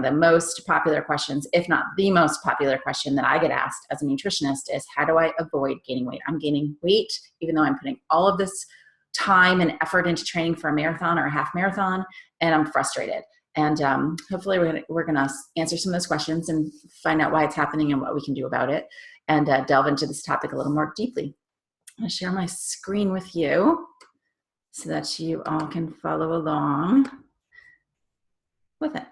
the most popular questions, if not the most popular question that I get asked as a nutritionist is, how do I avoid gaining weight? I'm gaining weight, even though I'm putting all of this time and effort into training for a marathon or a half marathon, and I'm frustrated. And hopefully we're gonna answer some of those questions and find out why it's happening and what we can do about it, and delve into this topic a little more deeply. I'm gonna share my screen with you so that you all can follow along with it.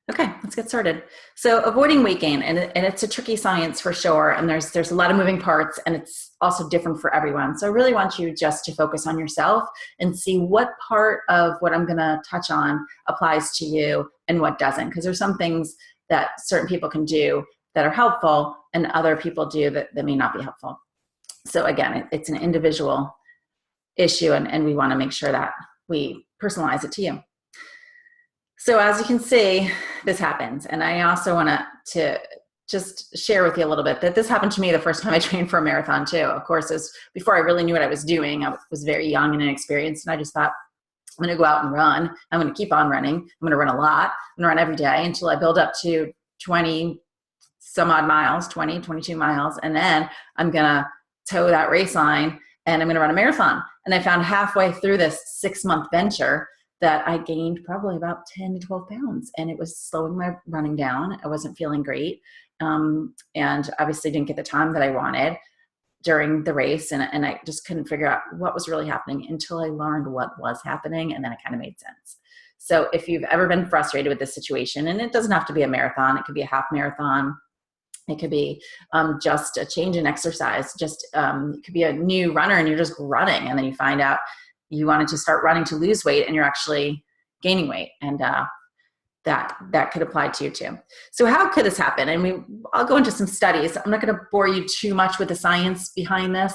Okay, let's get started. So avoiding weight gain, and it's a tricky science for sure, and there's a lot of moving parts, and it's also different for everyone. So I really want you just to focus on yourself and see what part of what I'm gonna touch on applies to you and what doesn't, because there's some things that certain people can do that are helpful and other people do that may not be helpful. So again, it's an individual issue, and we wanna make sure that we personalize it to you. So as you can see, this happens. And I also want to just share with you a little bit that this happened to me the first time I trained for a marathon too. Of course, before I really knew what I was doing. I was very young and inexperienced, and I just thought, I'm gonna go out and run. I'm gonna keep on running. I'm gonna run a lot. I'm gonna run every day until I build up to 20 some odd miles, 20, 22 miles. And then I'm gonna toe that race line and I'm gonna run a marathon. And I found halfway through this 6-month venture that I gained probably about 10 to 12 pounds, and it was slowing my running down. I wasn't feeling great, and obviously didn't get the time that I wanted during the race, and I just couldn't figure out what was really happening until I learned what was happening, and then it kind of made sense. So if you've ever been frustrated with this situation, and it doesn't have to be a marathon, it could be a half marathon, it could be just a change in exercise, it could be a new runner and you're just running, and then you find out you wanted to start running to lose weight and you're actually gaining weight, and that could apply to you too. So how could this happen? And I'll go into some studies. I'm not going to bore you too much with the science behind this,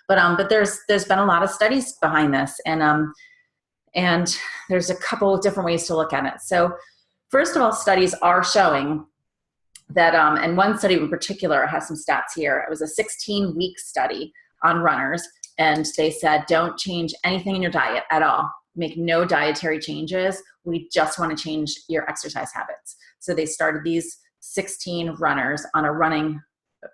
but there's been a lot of studies behind this, and there's a couple of different ways to look at it. So first of all, studies are showing that, and one study in particular has some stats here. It was a 16-week study on runners. And they said, don't change anything in your diet at all. Make no dietary changes. We just want to change your exercise habits. So they started these 16 runners on a running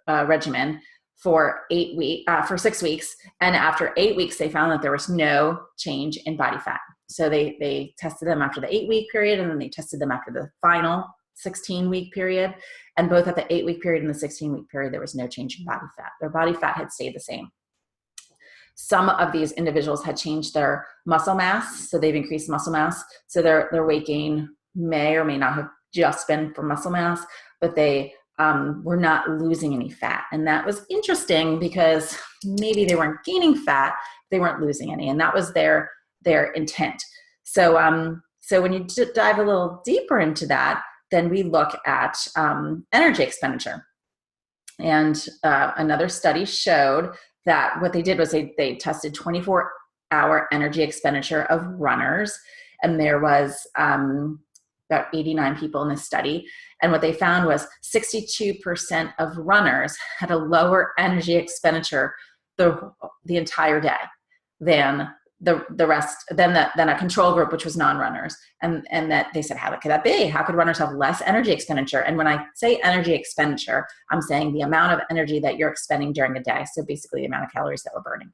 regimen for 6 weeks. And after 8 weeks, they found that there was no change in body fat. So they tested them after the 8-week period, and then they tested them after the final 16-week period. And both at the 8-week period and the 16-week period, there was no change in body fat. Their body fat had stayed the same. Some of these individuals had changed their muscle mass, so they've increased muscle mass. So their weight gain may or may not have just been from muscle mass, but they were not losing any fat. And that was interesting because maybe they weren't gaining fat, they weren't losing any, and that was their intent. So when you dive a little deeper into that, then we look at energy expenditure. And another study showed that what they did was they tested 24-hour energy expenditure of runners, and there was about 89 people in this study. And what they found was 62% of runners had a lower energy expenditure the entire day than the rest, than a control group, which was non-runners. And that they said, how could that be? How could runners have less energy expenditure? And when I say energy expenditure, I'm saying the amount of energy that you're expending during a day. So basically the amount of calories that we're burning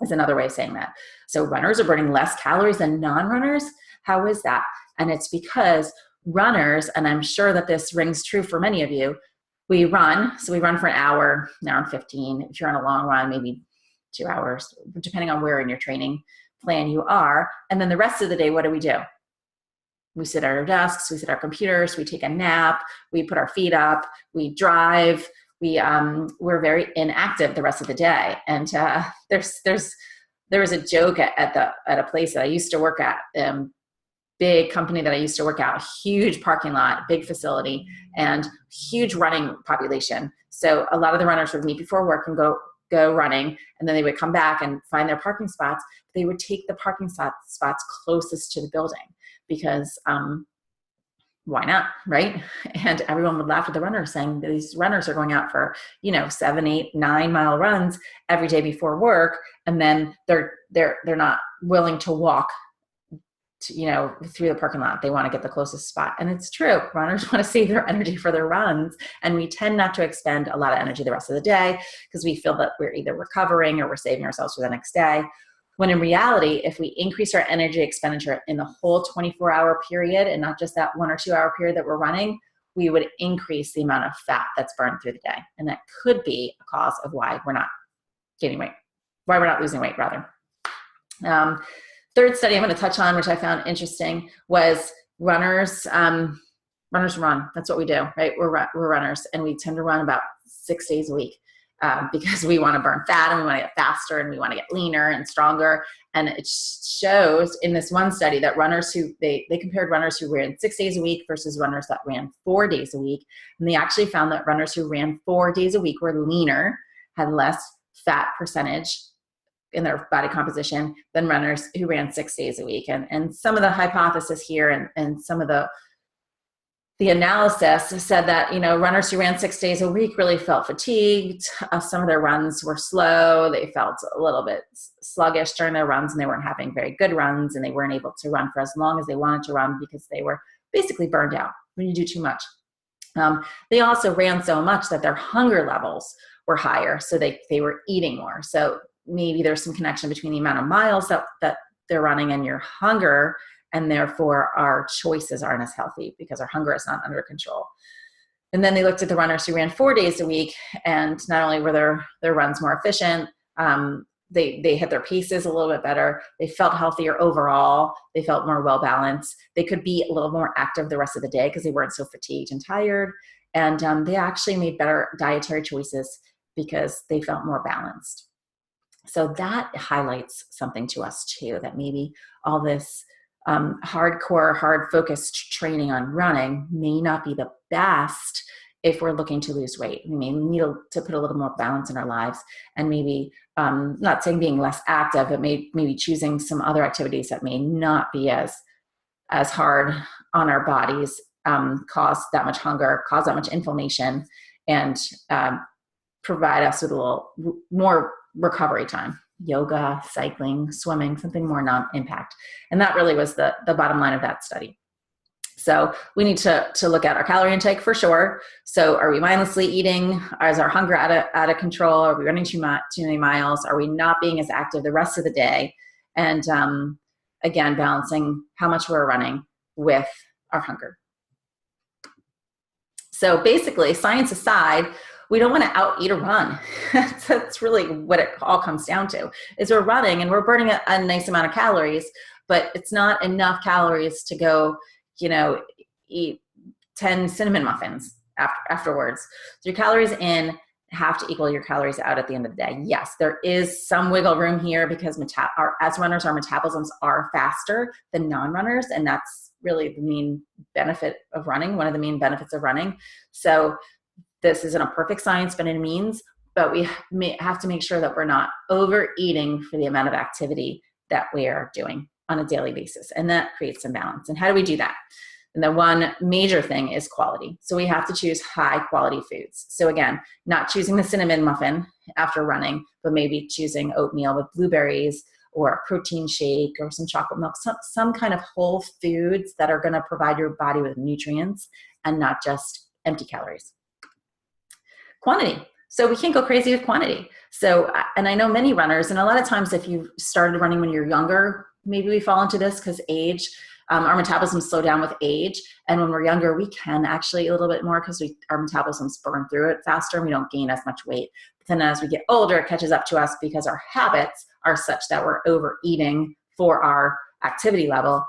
is another way of saying that. So runners are burning less calories than non-runners. How is that? And it's because runners, and I'm sure that this rings true for many of you, we run. So we run for an hour and 15. If you're on a long run, maybe 2 hours, depending on where in your training plan you are. And then the rest of the day, what do? We sit at our desks, we sit at our computers, we take a nap, we put our feet up, we drive, we're very inactive the rest of the day. And there was a joke at a place that I used to work at, big company that I used to work at, huge parking lot, big facility, and huge running population. So a lot of the runners would meet before work and go running, and then they would come back and find their parking spots. They would take the parking spots closest to the building because why not, right? And everyone would laugh at the runners, saying that these runners are going out for 7, 8, 9 mile runs every day before work, and then they're not willing to walk through the parking lot. They want to get the closest spot. And it's true. Runners want to save their energy for their runs. And we tend not to expend a lot of energy the rest of the day because we feel that we're either recovering or we're saving ourselves for the next day. When in reality, if we increase our energy expenditure in the whole 24-hour period and not just that 1 or 2 hour period that we're running, we would increase the amount of fat that's burned through the day. And that could be a cause of why we're not gaining weight, why we're not losing weight, rather. Third study I'm going to touch on, which I found interesting, was runners. Runners run. That's what we do, right? We're runners, and we tend to run about 6 days a week because we want to burn fat and we want to get faster and we want to get leaner and stronger. And it shows in this one study that runners who they compared runners who ran 6 days a week versus runners that ran 4 days a week, and they actually found that runners who ran 4 days a week were leaner, had less fat percentage in their body composition than runners who ran 6 days a week. And some of the hypothesis here and some of the analysis said that, runners who ran 6 days a week really felt fatigued. Some of their runs were slow. They felt a little bit sluggish during their runs, and they weren't having very good runs, and they weren't able to run for as long as they wanted to run because they were basically burned out when you do too much. They also ran so much that their hunger levels were higher, so they were eating more. So maybe there's some connection between the amount of miles that they're running and your hunger, and therefore our choices aren't as healthy because our hunger is not under control. And then they looked at the runners who ran 4 days a week, and not only were their runs more efficient, they hit their paces a little bit better. They felt healthier overall. They felt more well-balanced. They could be a little more active the rest of the day because they weren't so fatigued and tired. And they actually made better dietary choices because they felt more balanced. So that highlights something to us too, that maybe all this hardcore, hard-focused training on running may not be the best if we're looking to lose weight. We may need to put a little more balance in our lives, and maybe, not saying being less active, but maybe choosing some other activities that may not be as hard on our bodies, cause that much hunger, cause that much inflammation, and provide us with a little more recovery time. Yoga, cycling, swimming, something more non-impact. And that really was the bottom line of that study. So we need to look at our calorie intake for sure. So are we mindlessly eating? Is our hunger out of control? Are we running too many miles? Are we not being as active the rest of the day? And again, balancing how much we're running with our hunger. So basically, science aside, we don't want to out-eat a run. That's really what it all comes down to, is we're running and we're burning a nice amount of calories, but it's not enough calories to go, eat 10 cinnamon muffins afterwards. So your calories in have to equal your calories out at the end of the day. Yes, there is some wiggle room here because as runners, our metabolisms are faster than non-runners, and that's really the main benefit of running, one of the main benefits of running. So this isn't a perfect science by any means, but we have to make sure that we're not overeating for the amount of activity that we are doing on a daily basis. And that creates some balance. And how do we do that? And the one major thing is quality. So we have to choose high quality foods. So again, not choosing the cinnamon muffin after running, but maybe choosing oatmeal with blueberries or a protein shake or some chocolate milk, some kind of whole foods that are going to provide your body with nutrients and not just empty calories. Quantity. So we can't go crazy with quantity. So, and I know many runners, and a lot of times if you started running when you're younger, maybe we fall into this because age, our metabolisms slow down with age. And when we're younger, we can actually a little bit more because our metabolisms burn through it faster and we don't gain as much weight. But then as we get older, it catches up to us because our habits are such that we're overeating for our activity level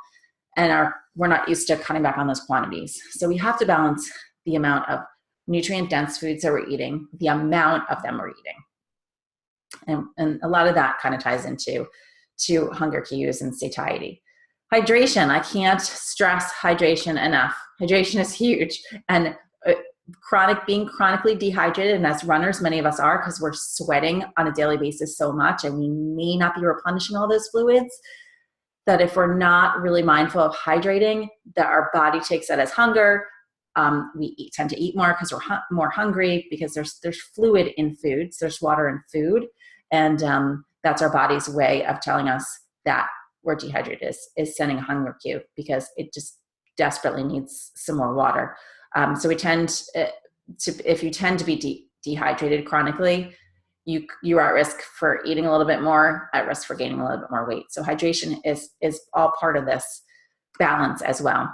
and we're not used to cutting back on those quantities. So we have to balance the amount of nutrient-dense foods that we're eating, the amount of them we're eating. And a lot of that kind of ties into hunger cues and satiety. Hydration, I can't stress hydration enough. Hydration is huge. And being chronically dehydrated, and as runners, many of us are because we're sweating on a daily basis so much and we may not be replenishing all those fluids, that if we're not really mindful of hydrating, that our body takes that as hunger. We tend to eat more because we're more hungry because there's fluid in foods, there's water in food, and that's our body's way of telling us that we're dehydrated is sending a hunger cue because it just desperately needs some more water. So we tend if you tend to be dehydrated chronically, you are at risk for eating a little bit more, at risk for gaining a little bit more weight. So hydration is all part of this balance as well.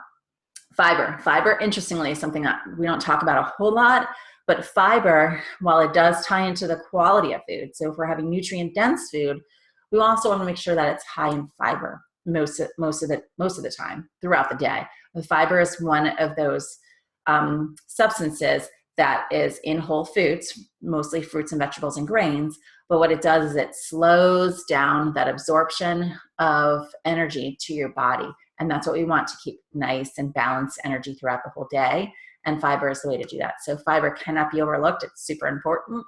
Fiber, interestingly, is something that we don't talk about a whole lot, but fiber, while it does tie into the quality of food, so if we're having nutrient-dense food, we also want to make sure that it's high in fiber most of the time throughout the day. The fiber is one of those substances that is in whole foods, mostly fruits and vegetables and grains. But what it does is it slows down that absorption of energy to your body. And that's what we want to keep nice and balanced energy throughout the whole day. And fiber is the way to do that. So fiber cannot be overlooked. It's super important.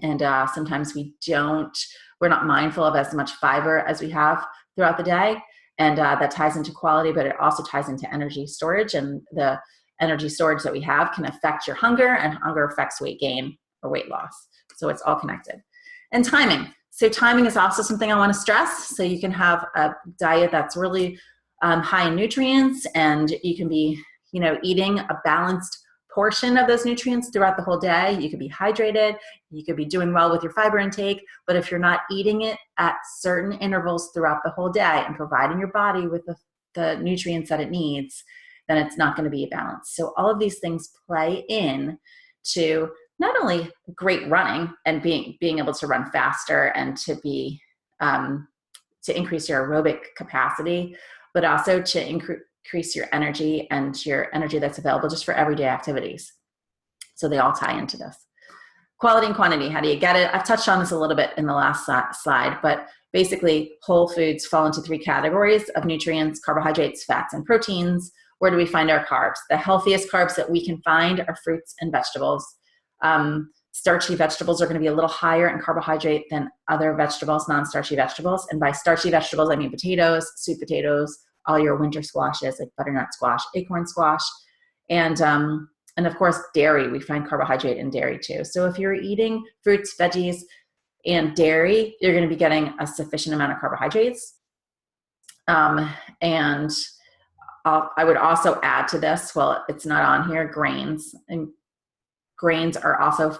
And sometimes we're not mindful of as much fiber as we have throughout the day. And that ties into quality, but it also ties into energy storage. And the energy storage that we have can affect your hunger, and hunger affects weight gain or weight loss. So it's all connected. And timing. So timing is also something I want to stress. So you can have a diet that's really high in nutrients, and you can be, eating a balanced portion of those nutrients throughout the whole day. You could be hydrated, you could be doing well with your fiber intake, but if you're not eating it at certain intervals throughout the whole day and providing your body with the nutrients that it needs, then it's not going to be a balance. So all of these things play in to not only great running and being able to run faster and to be to increase your aerobic capacity, but also to increase your energy and your energy that's available just for everyday activities. So they all tie into this. Quality and quantity, how do you get it? I've touched on this a little bit in the last slide, but basically whole foods fall into 3 categories of nutrients: carbohydrates, fats, and proteins. Where do we find our carbs? The healthiest carbs that we can find are fruits and vegetables. Starchy vegetables are going to be a little higher in carbohydrate than other vegetables, non-starchy vegetables. And by starchy vegetables, I mean potatoes, sweet potatoes, all your winter squashes like butternut squash, acorn squash, and of course dairy. We find carbohydrate in dairy too. So if you're eating fruits, veggies, and dairy, you're going to be getting a sufficient amount of carbohydrates. And I would also add to this, well, it's not on here, grains. And grains are also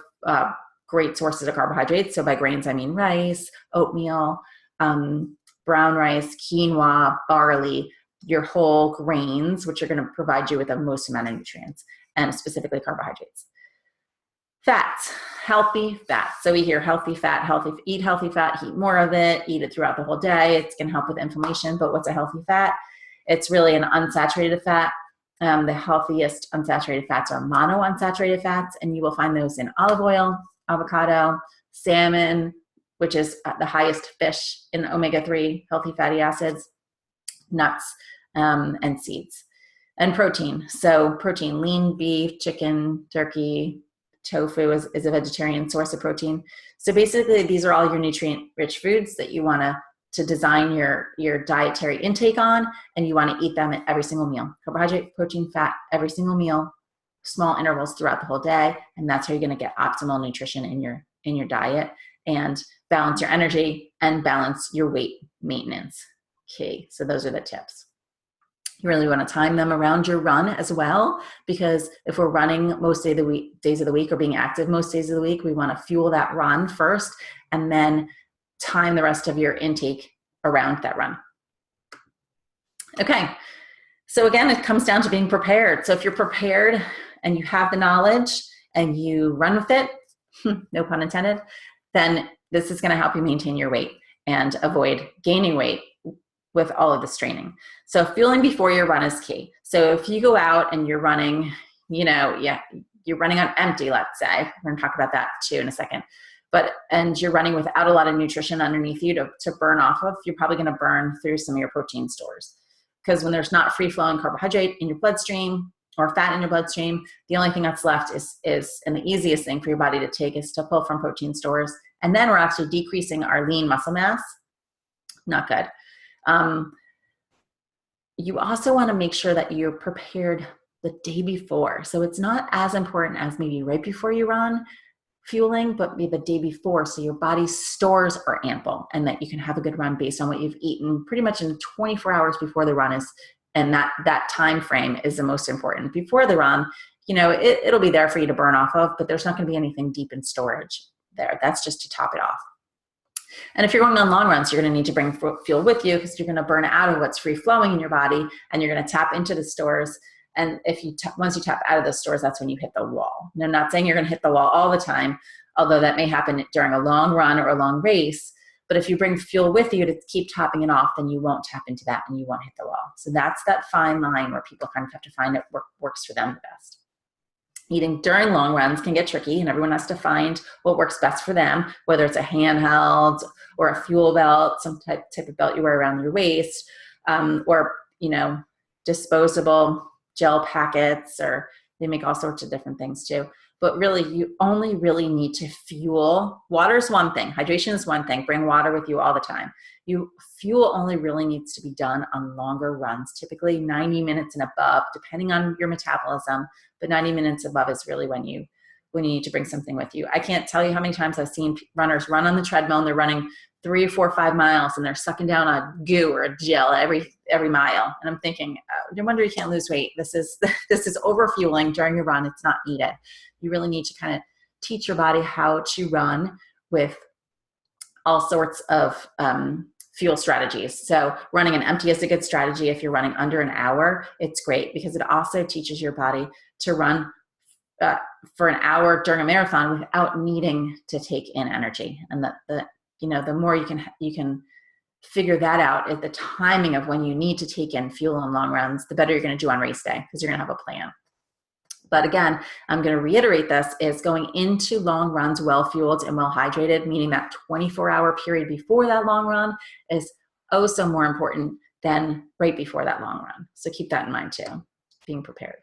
great sources of carbohydrates. So by grains, I mean rice, oatmeal, brown rice, quinoa, barley, your whole grains, which are going to provide you with the most amount of nutrients, and specifically carbohydrates. Fats, healthy fat. So we hear healthy fat, eat healthy fat, eat more of it, eat it throughout the whole day. It's going to help with inflammation. But what's a healthy fat? It's really an unsaturated fat. The healthiest unsaturated fats are monounsaturated fats, and you will find those in olive oil, avocado, salmon, which is the highest fish in omega-3 healthy fatty acids, nuts, and seeds. And protein. So protein, lean beef, chicken, turkey, tofu is a vegetarian source of protein. So basically, these are all your nutrient-rich foods that you want to design your dietary intake on, and you want to eat them at every single meal. Carbohydrate, protein, fat, every single meal, small intervals throughout the whole day, and that's how you're going to get optimal nutrition in your diet and balance your energy and balance your weight maintenance. Okay, so those are the tips. You really want to time them around your run as well, because if we're running most days of the week or being active most days of the week, we want to fuel that run first and then time the rest of your intake around that run. Okay, so again, it comes down to being prepared. So if you're prepared and you have the knowledge and you run with it, no pun intended, then this is going to help you maintain your weight and avoid gaining weight with all of this training. So fueling before your run is key. So if you go out and you're running, you're running on empty, let's say, we're going to talk about that too in a second, and you're running without a lot of nutrition underneath you to burn off of, you're probably going to burn through some of your protein stores. Because when there's not free flowing carbohydrate in your bloodstream or fat in your bloodstream, the only thing that's left is, and the easiest thing for your body to take is to pull from protein stores. And then we're actually decreasing our lean muscle mass. Not good. You also want to make sure that you're prepared the day before. So it's not as important as maybe right before you run. fueling, but maybe the day before, so your body's stores are ample and that you can have a good run based on what you've eaten pretty much in 24 hours before the run is, and that time frame is the most important. Before the run, you know, it'll be there for you to burn off of, but there's not going to be anything deep in storage there. That's just to top it off. And if you're going on long runs, you're going to need to bring fuel with you because you're going to burn out of what's free flowing in your body, and you're going to tap into the stores. And if you once you tap out of the stores, that's when you hit the wall. And I'm not saying you're going to hit the wall all the time, although that may happen during a long run or a long race. But if you bring fuel with you to keep topping it off, then you won't tap into that and you won't hit the wall. So that's that fine line where people kind of have to find out what works for them the best. Eating during long runs can get tricky, and everyone has to find what works best for them, whether it's a handheld or a fuel belt, some type of belt you wear around your waist, or, you know, disposable gel packets, or they make all sorts of different things too. But really, you only really need to fuel. Water is one thing. Hydration is one thing. Bring water with you all the time. Fuel only really needs to be done on longer runs, typically 90 minutes and above, depending on your metabolism. But 90 minutes above is really when you need to bring something with you. I can't tell you how many times I've seen runners run on the treadmill and they're running 3, 4, 5 miles and they're sucking down a goo or a gel every mile. And I'm thinking, no wonder you can't lose weight. This is overfueling during your run. It's not needed. You really need to kind of teach your body how to run with all sorts of fuel strategies. So running an empty is a good strategy. If you're running under an hour, it's great because it also teaches your body to run for an hour during a marathon without needing to take in energy. And the more you can figure that out at the timing of when you need to take in fuel on long runs, the better you're going to do on race day because you're going to have a plan. But again, I'm going to reiterate this, is going into long runs well-fueled and well-hydrated, meaning that 24-hour period before that long run is oh so more important than right before that long run. So keep that in mind too, being prepared.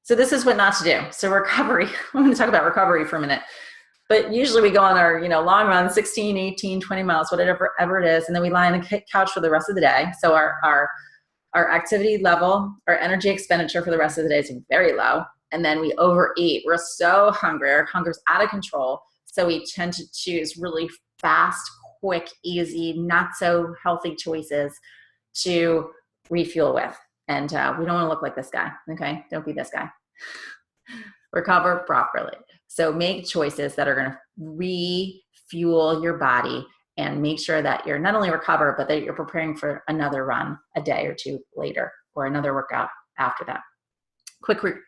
So this is what not to do. So recovery, I'm going to talk about recovery for a minute. But usually we go on our long run, 16, 18, 20 miles, whatever it is, and then we lie on the couch for the rest of the day. So our activity level, our energy expenditure for the rest of the day is very low. And then we overeat. We're so hungry. Our hunger's out of control. So we tend to choose really fast, quick, easy, not so healthy choices to refuel with. And we don't want to look like this guy. Okay? Don't be this guy. Recover properly. So make choices that are going to refuel your body and make sure that you're not only recover, but that you're preparing for another run a day or two later or another workout after that.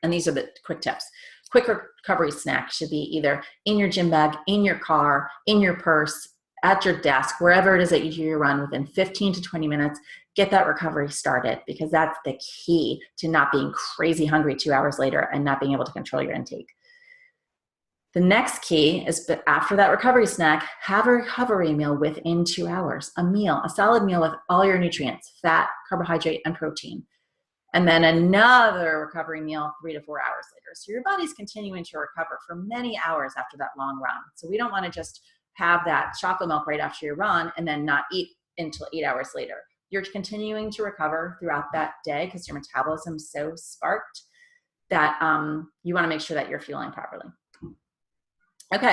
And these are the quick tips. Quick recovery snack should be either in your gym bag, in your car, in your purse, at your desk, wherever it is that you do your run within 15 to 20 minutes. Get that recovery started because that's the key to not being crazy hungry 2 hours later and not being able to control your intake. The next key is, but after that recovery snack, have a recovery meal within 2 hours. A solid meal with all your nutrients, fat, carbohydrate, and protein. And then another recovery meal 3 to 4 hours later. So your body's continuing to recover for many hours after that long run. So we don't want to just have that chocolate milk right after your run and then not eat until 8 hours later. You're continuing to recover throughout that day because your metabolism is so sparked that you want to make sure that you're fueling properly.